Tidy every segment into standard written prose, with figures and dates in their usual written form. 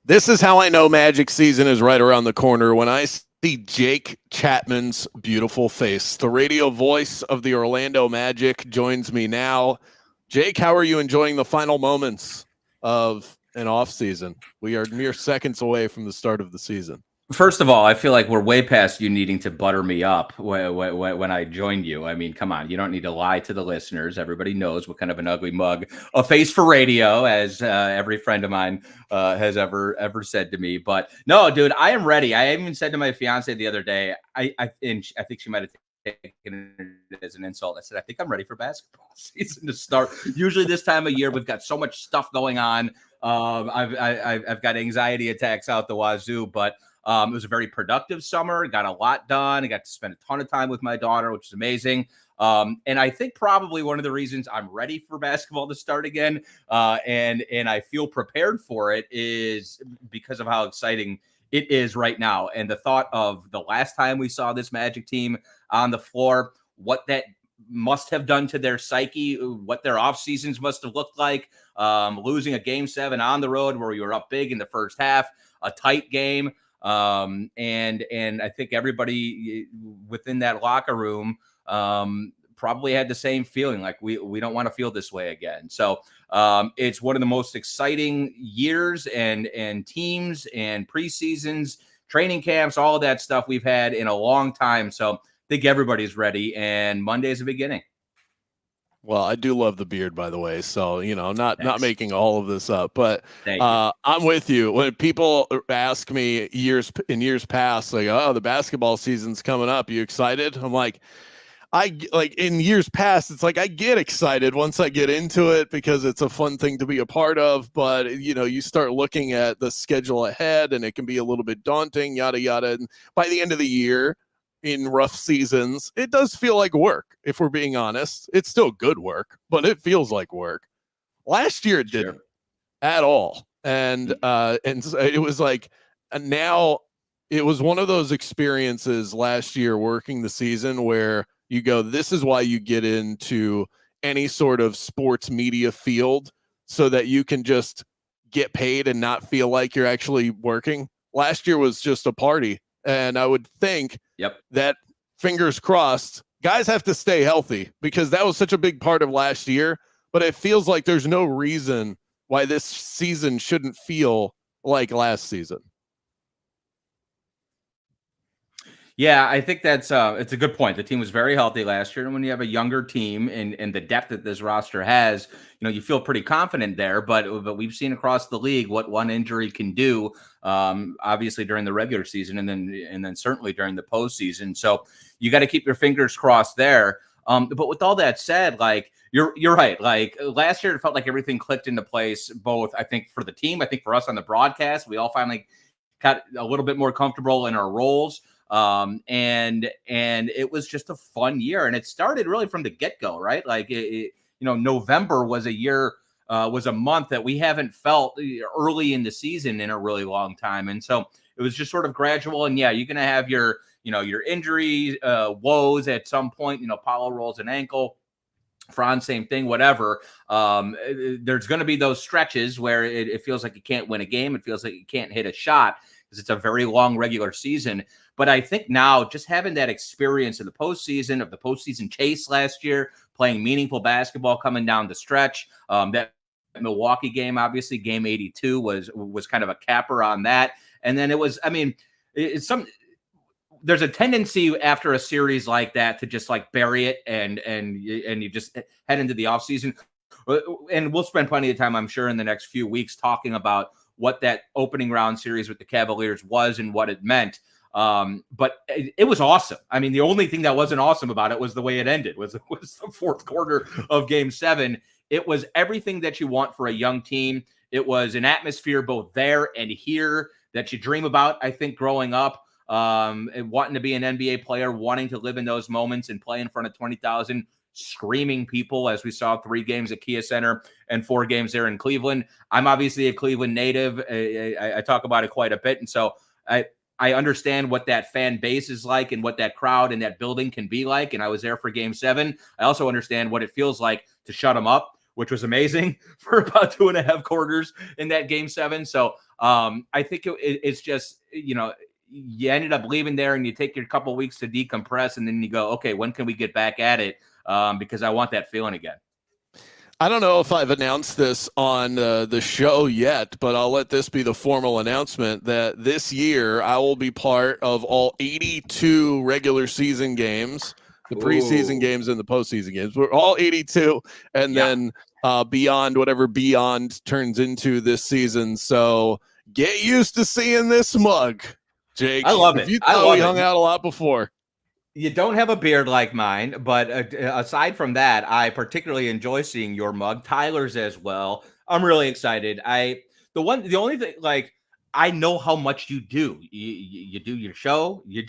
This is how I know Magic season is right around the corner when I see Jake Chapman's beautiful face. The radio voice of the Orlando Magic joins me now. Jake, how are you enjoying the final moments of an offseason? We are mere seconds away from the start of the season. First of all, I feel like we're way past you needing to butter me up when I joined you. I mean, come on, you don't need to lie to the listeners. Everybody knows what kind of an ugly mug, a face for radio, as every friend of mine has ever said to me. But no, dude, I am ready. I even said to my fiance the other day, I think she might have taken it as an insult. I said, I think I'm ready for basketball season to start. Usually this time of year, we've got so much stuff going on. I've got anxiety attacks out the wazoo, but it was a very productive summer. Got a lot done. I got to spend a ton of time with my daughter, which is amazing. And I think probably one of the reasons I'm ready for basketball to start again, and I feel prepared for it, is because of how exciting it is right now. And the thought of the last time we saw this Magic team on the floor, what that must have done to their psyche, what their off seasons must have looked like, losing a game 7 on the road where we were up big in the first half, a tight game. And I think everybody within that locker room probably had the same feeling, like we don't want to feel this way again. So it's one of the most exciting years and teams and preseasons, training camps, all of that stuff we've had in a long time. So I think everybody's ready, and Monday's the beginning. Well, I do love the beard, by the way. So, not making all of this up, but I'm with you. When people ask me in years past, like, oh, the basketball season's coming up, you excited? I'm like, in years past, it's like I get excited once I get into it because it's a fun thing to be a part of. But, you start looking at the schedule ahead and it can be a little bit daunting, yada, yada. And by the end of the year, in rough seasons, it does feel like work. If we're being honest, it's still good work, but it feels like work. Last year it didn't at all. And it was like, now it was one of those experiences last year working the season where you go, this is why you get into any sort of sports media field, so that you can just get paid and not feel like you're actually working. Last year was just a party. And I would think that, fingers crossed, guys have to stay healthy, because that was such a big part of last year. But it feels like there's no reason why this season shouldn't feel like last season. Yeah, I think that's it's a good point. The team was very healthy last year, and when you have a younger team and the depth that this roster has, you feel pretty confident there. But we've seen across the league what one injury can do, obviously during the regular season, and then certainly during the postseason. So you got to keep your fingers crossed there. But with all that said, like you're right. Like last year, it felt like everything clicked into place. Both, I think, for the team, I think for us on the broadcast, we all finally got a little bit more comfortable in our roles. And it was just a fun year, and it started really from the get-go, right? Like November was a month that we haven't felt early in the season in a really long time. And so it was just sort of gradual. And yeah, you're going to have your injury woes at some point. Paulo rolls an ankle, Franz, same thing, whatever. There's going to be those stretches where it feels like you can't win a game. It feels like you can't hit a shot because it's a very long regular season. But I think now, just having that experience of the postseason chase last year, playing meaningful basketball coming down the stretch, that Milwaukee game, obviously game 82 was kind of a capper on that. And then it was, there's a tendency after a series like that to just like bury it and you just head into the offseason. And we'll spend plenty of time, I'm sure, in the next few weeks talking about what that opening round series with the Cavaliers was and what it meant. But it was awesome. I mean, the only thing that wasn't awesome about it was the way it ended, was the fourth quarter of game 7. It was everything that you want for a young team. It was an atmosphere both there and here that you dream about, I think, growing up, and wanting to be an NBA player, wanting to live in those moments and play in front of 20,000 screaming people, as we saw 3 games at Kia Center and 4 games there in Cleveland. I'm obviously a Cleveland native. I talk about it quite a bit. And so I understand what that fan base is like and what that crowd and that building can be like. And I was there for game 7. I also understand what it feels like to shut them up which was amazing for about 2.5 quarters in that game 7. So I think it's just, you ended up leaving there and you take your couple weeks to decompress, and then you go, okay, when can we get back at it? Because I want that feeling again. I don't know if I've announced this on the show yet, but I'll let this be the formal announcement that this year I will be part of all 82 regular season games, the preseason games and the postseason games. We're all 82, and then beyond, whatever beyond turns into this season. So get used to seeing this mug, Jake. I love it. You thought we hung out a lot before. You don't have a beard like mine, but aside from that, I particularly enjoy seeing your mug. Tyler's as well. I'm really excited. The only thing, like, I know how much you do. You do your show. You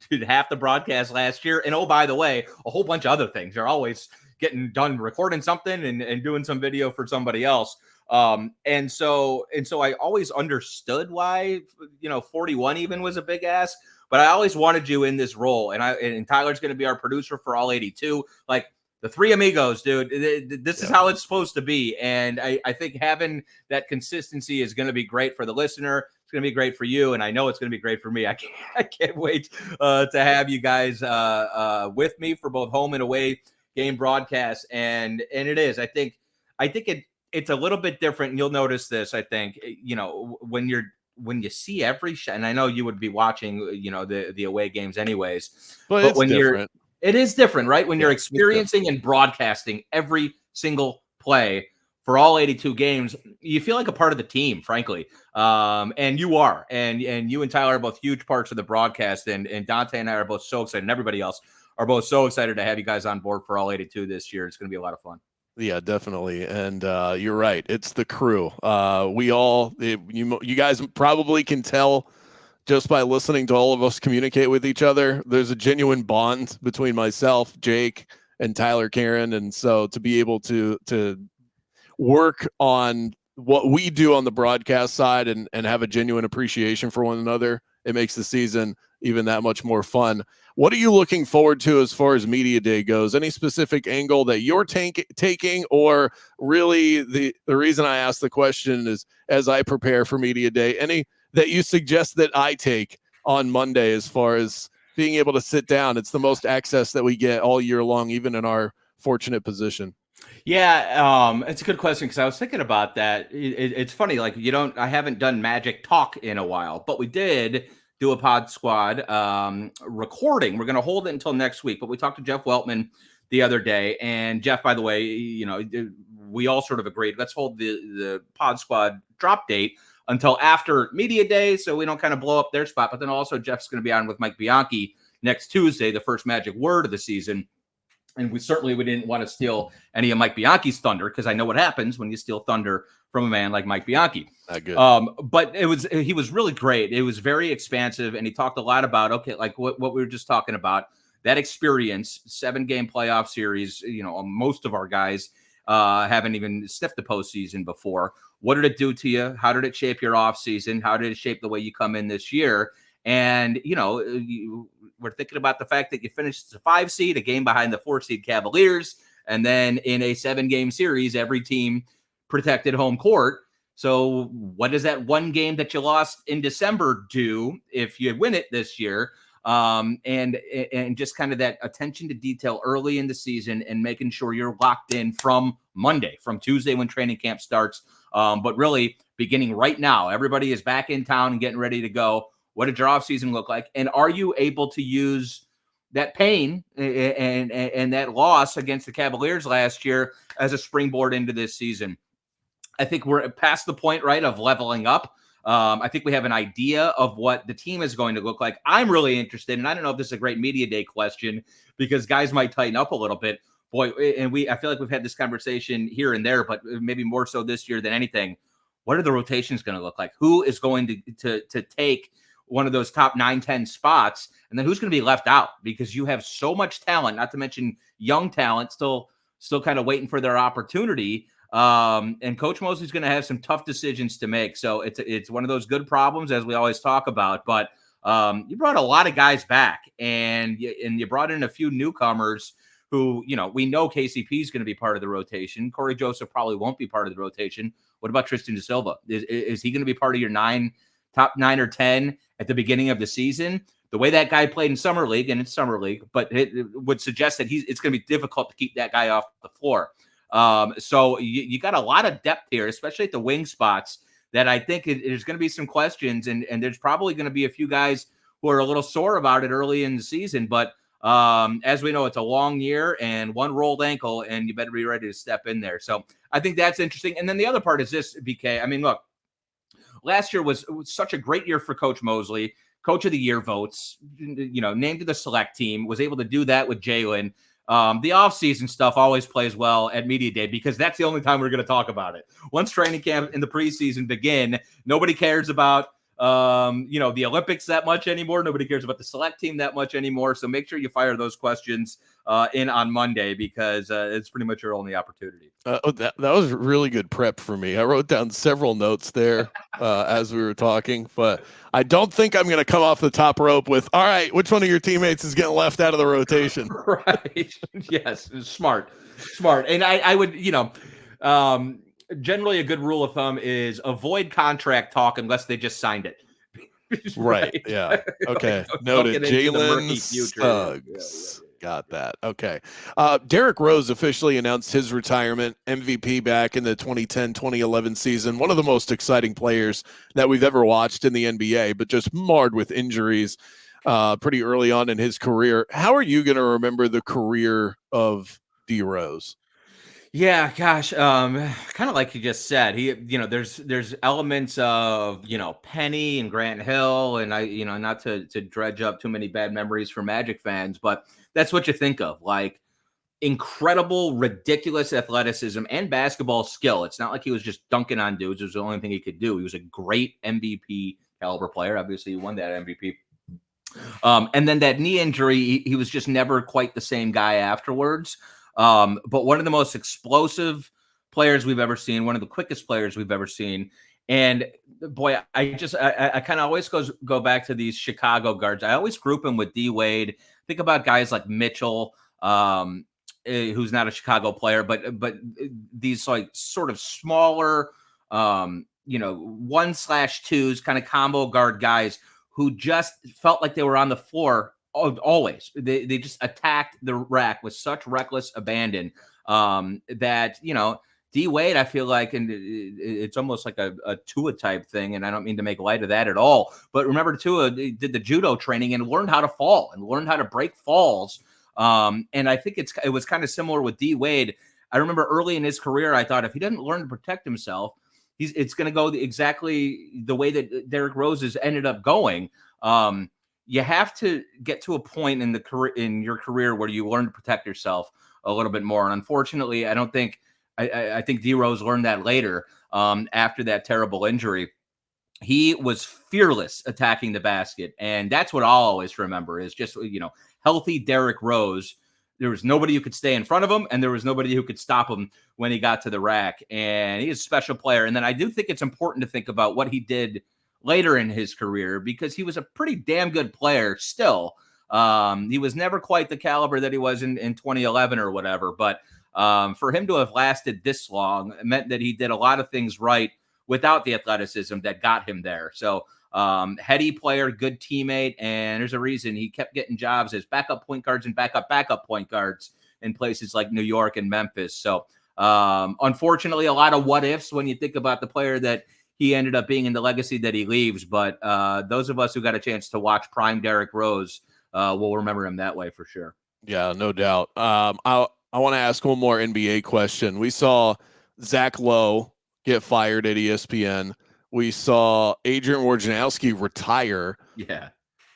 did half the broadcast last year, and oh, by the way, a whole bunch of other things. You're always getting done recording something and doing some video for somebody else. And so I always understood why 41 even was a big ask. But I always wanted you in this role, and Tyler's going to be our producer for all 82. Like, the three amigos, dude. This is how it's supposed to be, and I think having that consistency is going to be great for the listener. It's going to be great for you, and I know it's going to be great for me. I can't wait to have you guys with me for both home and away game broadcasts, and it is. I think it's a little bit different, and you'll notice this. I think when you see every shot, and I know you would be watching, the away games anyways, but when it is different, right? When you're experiencing and broadcasting every single play for all 82 games, you feel like a part of the team, frankly. And you are, and you and Tyler are both huge parts of the broadcast, and Dante and I are both so excited, and everybody else are both so excited to have you guys on board for all 82 this year. It's going to be a lot of fun. Yeah, definitely. And you're right. It's the crew. You guys probably can tell just by listening to all of us communicate with each other. There's a genuine bond between myself, Jake, and Tyler Karen. And so to be able to work on what we do on the broadcast side and have a genuine appreciation for one another, it makes the season even that much more fun. What are you looking forward to as far as Media Day goes? Any specific angle that you're taking, or really the reason I ask the question is, as I prepare for Media Day, any that you suggest that I take on Monday as far as being able to sit down? It's the most access that we get all year long, even in our fortunate position. Yeah, it's a good question, because I was thinking about that. It's funny, like, I haven't done Magic Talk in a while, but we did do a Pod Squad recording. We're going to hold it until next week, but we talked to Jeff Weltman the other day, and Jeff, by the way, we all sort of agreed, let's hold the Pod Squad drop date until after Media Day, so we don't kind of blow up their spot. But then also Jeff's going to be on with Mike Bianchi next Tuesday, the first Magic Word of the season. And we didn't want to steal any of Mike Bianchi's thunder, because I know what happens when you steal thunder from a man like Mike Bianchi. Not good. But he was really great. It was very expansive, and he talked a lot about, like what we were just talking about, that experience, 7-game playoff series. Most of our guys haven't even sniffed the postseason before. What did it do to you? How did it shape your offseason? How did it shape the way you come in this year? And, we're thinking about the fact that you finished as a 5 seed, a game behind the 4 seed Cavaliers, and then in a 7-game series, every team protected home court. So what does that one game that you lost in December do if you win it this year? And just kind of that attention to detail early in the season, and making sure you're locked in from Monday, from Tuesday when training camp starts. But really beginning right now, everybody is back in town and getting ready to go. What did your offseason look like? And are you able to use that pain and that loss against the Cavaliers last year as a springboard into this season? I think we're past the point, right, of leveling up. I think we have an idea of what the team is going to look like. I'm really interested, and I don't know if this is a great Media Day question, because guys might tighten up a little bit. Boy, and I feel like we've had this conversation here and there, but maybe more so this year than anything. What are the rotations going to look like? Who is going to take one of those top 9-10 spots, and then who's going to be left out? Because you have so much talent, not to mention young talent, still kind of waiting for their opportunity. And Coach Mosley's going to have some tough decisions to make. So it's one of those good problems, as we always talk about. But you brought a lot of guys back, and you brought in a few newcomers who, we know KCP is going to be part of the rotation. Corey Joseph probably won't be part of the rotation. What about Tristan Da Silva? Is he going to be part of your top 9 or 10 at the beginning of the season? The way that guy played in Summer League, and it's Summer League, but it would suggest that it's going to be difficult to keep that guy off the floor. So you got a lot of depth here, especially at the wing spots, that I think there's going to be some questions, and there's probably going to be a few guys who are a little sore about it early in the season. But as we know, it's a long year and one rolled ankle, and you better be ready to step in there. So I think that's interesting. And then the other part is this, BK. I mean, look, last year was such a great year for Coach Mosley. Coach of the Year votes, named to the select team, was able to do that with Jalen. The offseason stuff always plays well at Media Day because that's the only time we're going to talk about it. Once training camp and the preseason begin, nobody cares about the Olympics that much anymore. Nobody cares about the select team that much anymore. So make sure you fire those questions in on Monday because it's pretty much your only opportunity. That was really good prep for me. I wrote down several notes there as we were talking, but I don't think I'm going to come off the top rope with, all right, which one of your teammates is getting left out of the rotation? Right. Yes. Smart. And I would, generally a good rule of thumb is avoid contract talk unless they just signed it. Right. Yeah. Okay. Noted. Jalen Suggs. Got that. Okay. Derrick Rose officially announced his retirement, MVP back in the 2010-2011 season. One of the most exciting players that we've ever watched in the NBA, but just marred with injuries pretty early on in his career. How are you going to remember the career of D Rose? Yeah, gosh, kind of like you just said, there's elements of, Penny and Grant Hill, and not to dredge up too many bad memories for Magic fans, but that's what you think of, like incredible, ridiculous athleticism and basketball skill. It's not like he was just dunking on dudes. It was the only thing he could do. He was a great MVP caliber player. Obviously, he won that MVP. And then that knee injury, he was just never quite the same guy afterwards. But one of the most explosive players we've ever seen, one of the quickest players we've ever seen. And boy, I kind of always go back to these Chicago guards. I always group them with D Wade. Think about guys like Mitchell, who's not a Chicago player, but these like sort of smaller, 1/2s kind of combo guard guys who just felt like they were on the floor always. They just attacked the rack with such reckless abandon that, D Wade, I feel like, and it's almost like a Tua type thing, and I don't mean to make light of that at all. But remember, Tua did the judo training and learned how to fall and learned how to break falls. And I think it was kind of similar with D Wade. I remember early in his career, I thought if he doesn't learn to protect himself, it's going to go exactly the way that Derrick Rose has ended up going. You have to get to a point in your career where you learn to protect yourself a little bit more. And unfortunately, I don't think. I think D Rose learned that later after that terrible injury. He was fearless attacking the basket. And that's what I'll always remember is just, healthy Derrick Rose. There was nobody who could stay in front of him, and there was nobody who could stop him when he got to the rack. And he's a special player. And then I do think it's important to think about what he did later in his career because he was a pretty damn good player still. He was never quite the caliber that he was in 2011 or whatever, but for him to have lasted this long meant that he did a lot of things right without the athleticism that got him there. So heady player, good teammate, and there's a reason he kept getting jobs as backup point guards and backup point guards in places like New York and Memphis. So unfortunately, a lot of what ifs when you think about the player that he ended up being in the legacy that he leaves. But those of us who got a chance to watch prime Derrick Rose will remember him that way for sure. Yeah, no doubt. I want to ask one more NBA question. We saw Zach Lowe get fired at ESPN. We saw Adrian Wojnarowski retire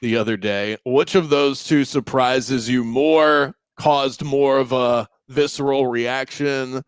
the other day. Which of those two surprises you more, caused more of a visceral reaction?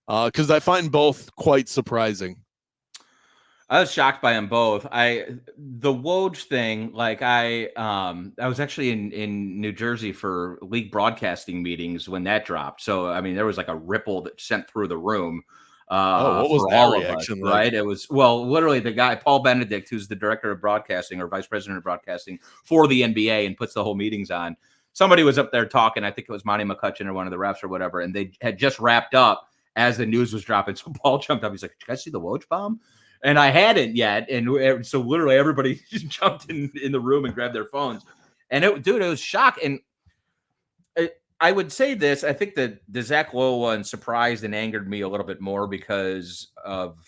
Because I find both quite surprising. I was shocked by them both. The Woj thing, like I was actually in New Jersey for league broadcasting meetings when that dropped. So I mean, there was like a ripple that sent through the room. What was that reaction like? Right? It was literally the guy Paul Benedict, who's the director of broadcasting or vice president of broadcasting for the NBA, and puts the whole meetings on. somebody was up there talking. I think it was Monty McCutcheon or one of the refs or whatever, and they had just wrapped up as the news was dropping. So Paul jumped up. He's like, "Did you guys see the Woj bomb?" And I hadn't yet. And so literally everybody just jumped in the room and grabbed their phones. And it was shock. And I would say this. I think that the Zach Lowe one surprised and angered me a little bit more because of,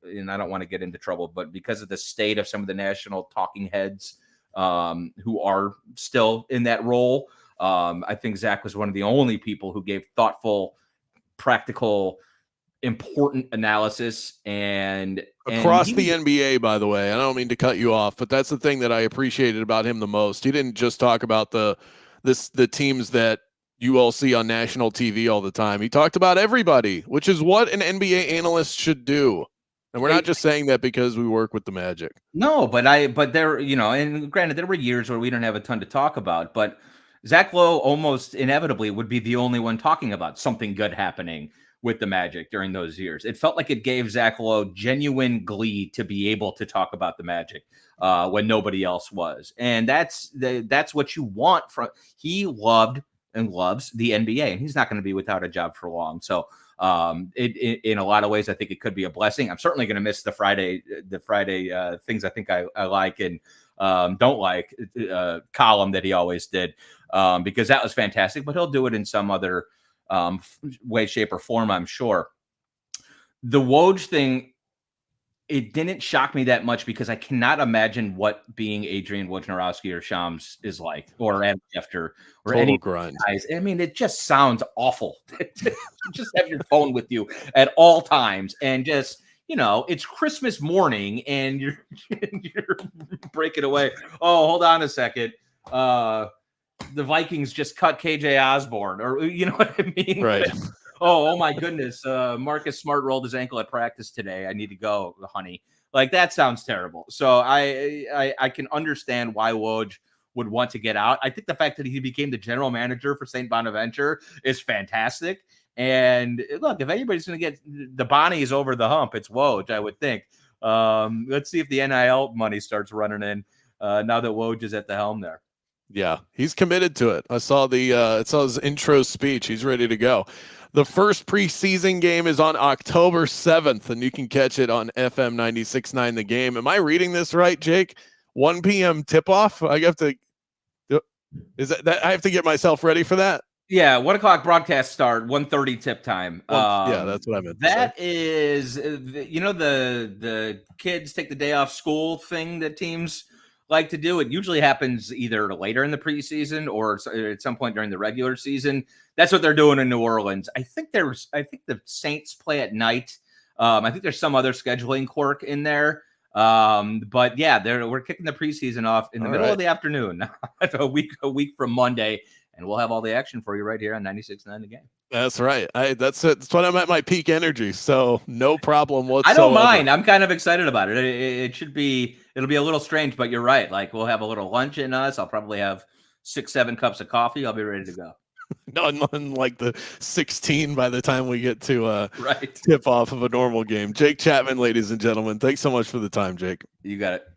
and I don't want to get into trouble, but because of the state of some of the national talking heads who are still in that role. I think Zach was one of the only people who gave thoughtful, practical, important analysis and across the NBA, by the way. I don't mean to cut you off, but that's the thing that I appreciated about him the most. He didn't just talk about the teams that you all see on national TV all the time. He talked about everybody, which is what an NBA analyst should do. And we're not just saying that because we work with the Magic. No, but there, and granted, there were years where we didn't have a ton to talk about, but Zach Lowe almost inevitably would be the only one talking about something good happening with the Magic during those years. It felt like it gave Zach Lowe genuine glee to be able to talk about the Magic when nobody else was. And that's what you want from, he loved and loves the NBA, and he's not going to be without a job for long. So in a lot of ways, I think it could be a blessing. I'm certainly going to miss the Friday things I think I like and don't like column that he always did because that was fantastic, but he'll do it in some other way, shape, or form, I'm sure. The Woj thing, it didn't shock me that much because I cannot imagine what being Adrian Wojnarowski or Shams is like, or Adam Schefter, or total any grind. guys. I mean, it just sounds awful. Just have your phone with you at all times, and just it's Christmas morning, and you're breaking away. Oh, hold on a second. The Vikings just cut KJ Osborne, or you know what I mean? Right. Oh my goodness. Marcus Smart rolled his ankle at practice today. I need to go, honey. Like, that sounds terrible. So I can understand why Woj would want to get out. I think the fact that he became the general manager for St. Bonaventure is fantastic. And look, if anybody's going to get the Bonnies over the hump, it's Woj, I would think. Let's see if the NIL money starts running in now that Woj is at the helm there. Yeah, he's committed to it. I saw his intro speech. He's ready to go. The first preseason game is on October 7th, and you can catch it on FM 96.9 The Game. Am I reading this right, Jake? 1 p.m. tip-off? I have to get myself ready for that? Yeah, 1 o'clock broadcast start, 1:30 tip time. Yeah, that's what I meant. That is, the kids take the day off school thing that teams like to do. It usually happens either later in the preseason or at some point during the regular season. That's what they're doing in New Orleans. I think the Saints play at night. I think there's some other scheduling quirk in there. But yeah, we're kicking the preseason off in the middle of the afternoon, a week from Monday, and we'll have all the action for you right here on 96.9 The Game. That's right. That's when I'm at my peak energy. So no problem whatsoever. I don't mind. I'm kind of excited about it. It'll be a little strange, but you're right. Like, we'll have a little lunch in us. I'll probably have 6-7 cups of coffee. I'll be ready to go. Nothing like the 16 by the time we get to right tip off of a normal game. Jake Chapman, ladies and gentlemen, thanks so much for the time, Jake. You got it.